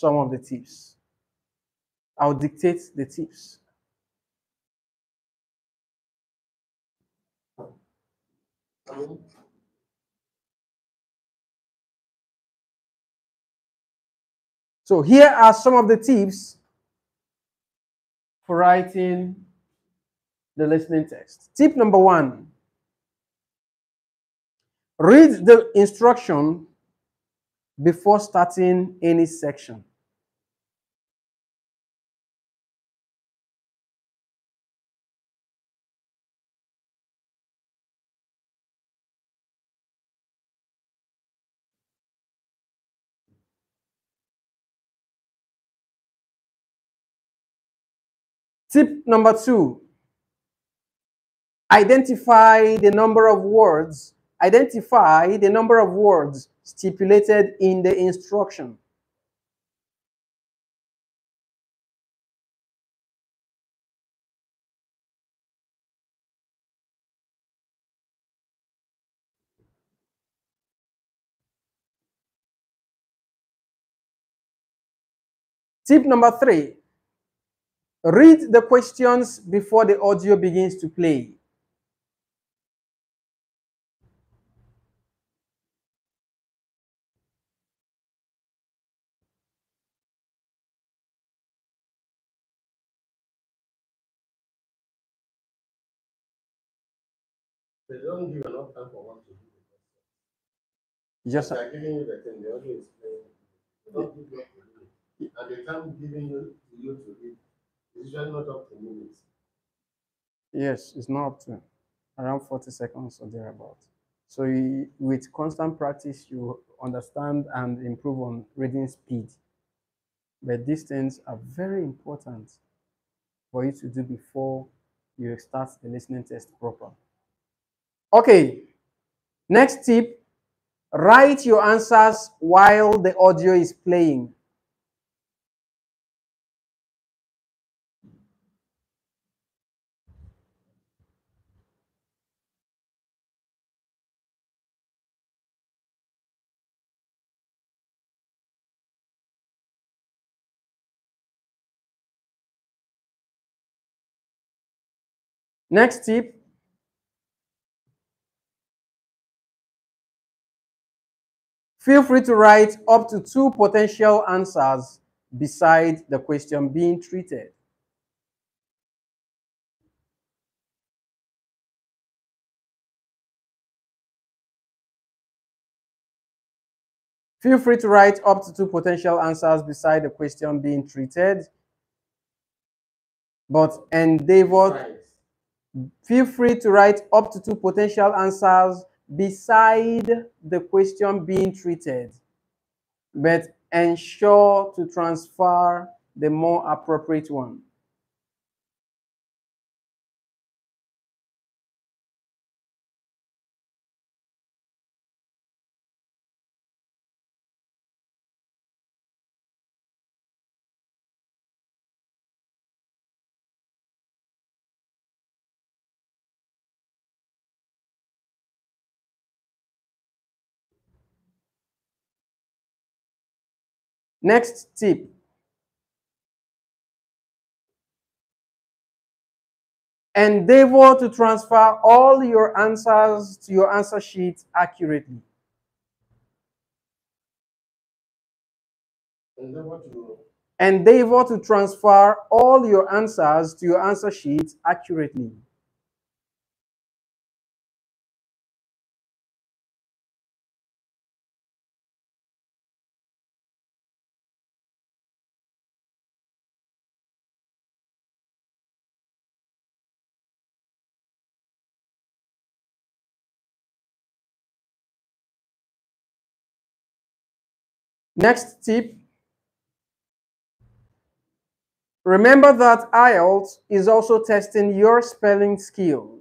some of the tips. I'll dictate the tips. So here are some of the tips for writing the listening text. Tip number 1. Read the instruction before starting any section. Tip number 2. Identify the number of words stipulated in the instruction. Tip number 3. Read the questions before the audio begins to play. They don't give enough time for one to do it. Just they are giving you the thing, they only explain. They don't give you up to do it. And the time giving you to read is usually not up to minutes. Yes, it's not up to around 40 seconds or thereabout. So with constant practice, you understand and improve on reading speed. But these things are very important for you to do before you start the listening test proper. Okay, next tip, write your answers while the audio is playing. Next tip, feel free to write up to 2 potential answers beside the question being treated. Feel free to write up to 2 potential answers beside the question being treated, but feel free to write up to 2 potential answers beside the question being treated, but ensure to transfer the more appropriate one. Next tip. Endeavor to transfer all your answers to your answer sheet accurately. Endeavor to transfer all your answers to your answer sheet accurately. Next tip. Remember that IELTS is also testing your spelling skills.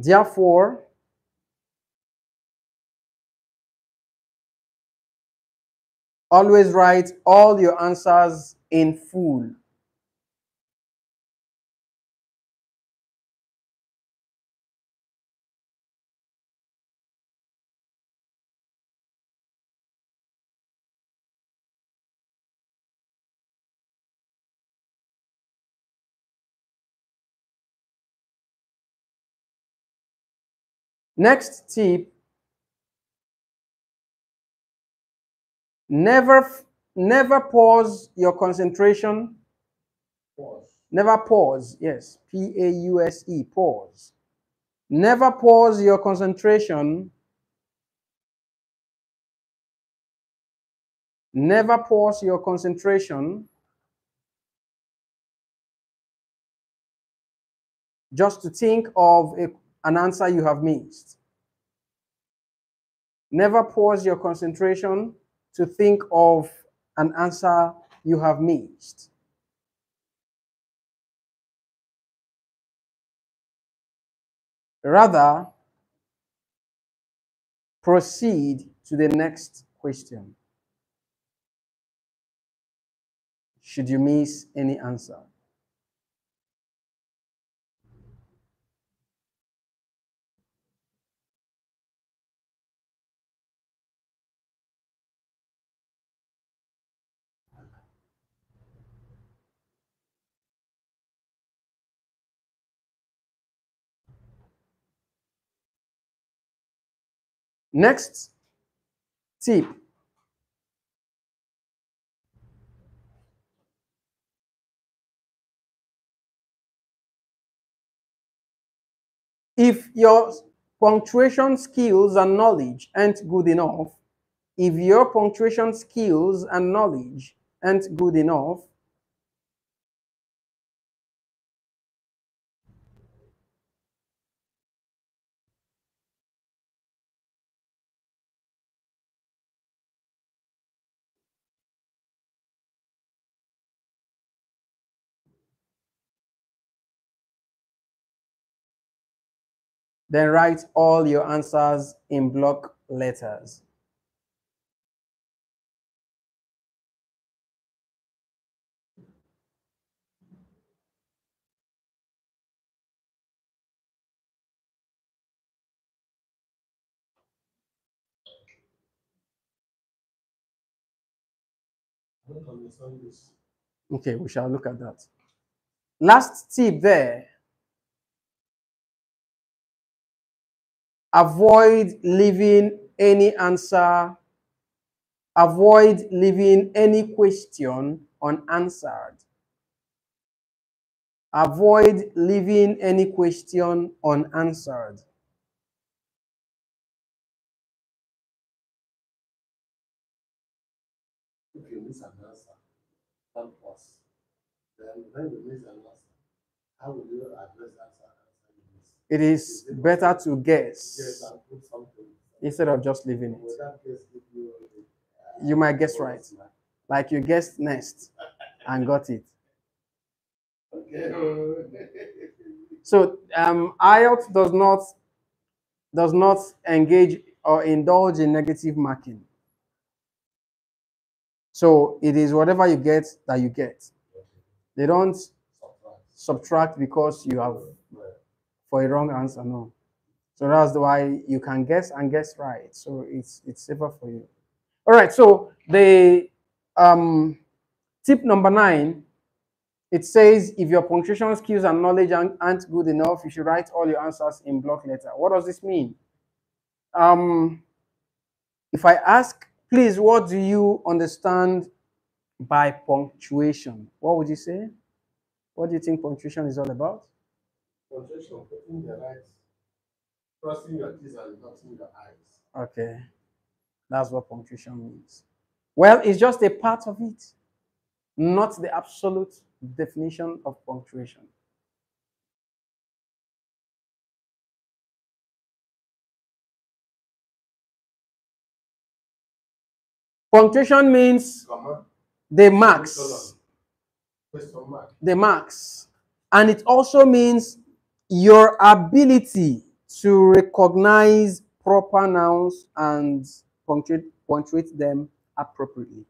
Therefore, Always write all your answers in full. Next tip, never pause your concentration. Pause. Never pause. Yes, P-A-U-S-E, pause. Never pause your concentration. Never pause your concentration just to think of an answer you have missed. Never pause your concentration to think of an answer you have missed. Rather, proceed to the next question. Should you miss any answer? Next tip. If your punctuation skills and knowledge aren't good enough, if your punctuation skills and knowledge aren't good enough, then write all your answers in block letters. I don't understand this. Okay, we shall look at that. Last tip there. Avoid leaving any answer, avoid leaving any question unanswered. Avoid leaving any question unanswered. If you miss an answer, don't pause. Then when you miss an answer, how will you address that answer you miss? It is better to Yes, guess and put something. instead of just leaving it. Will that guess give you You might guess right. Like you guessed nest and got it. Okay. So IELTS does not engage or indulge in negative marking. So it is whatever you get that you get. They don't subtract because you have for a wrong answer. No. So that's why you can guess and guess right. So it's safer for you. All right. So the tip number 9, it says if your punctuation skills and knowledge aren't good enough, you should write all your answers in block letter. What does this mean? If I ask, please, what do you understand by punctuation? What would you say? What do you think punctuation is all about? Punctuation, putting the right, crossing your T's and dotting your I's. Okay, that's what punctuation means. Well, it's just a part of it, not the absolute definition of punctuation. Punctuation means Comma, the marks, question mark. the marks, and it also means your ability to recognize proper nouns and punctuate them appropriately.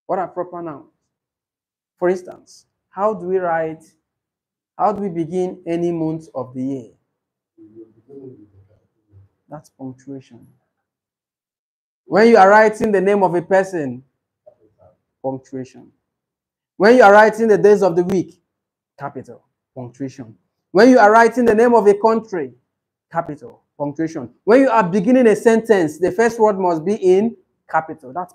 What are proper nouns? For instance, how do we begin any month of the year? That's punctuation. When you are writing the name of a person, punctuation. When you are writing the days of the week, capital, punctuation. When you are writing the name of a country, capital, punctuation. When you are beginning a sentence, the first word must be in capital. That's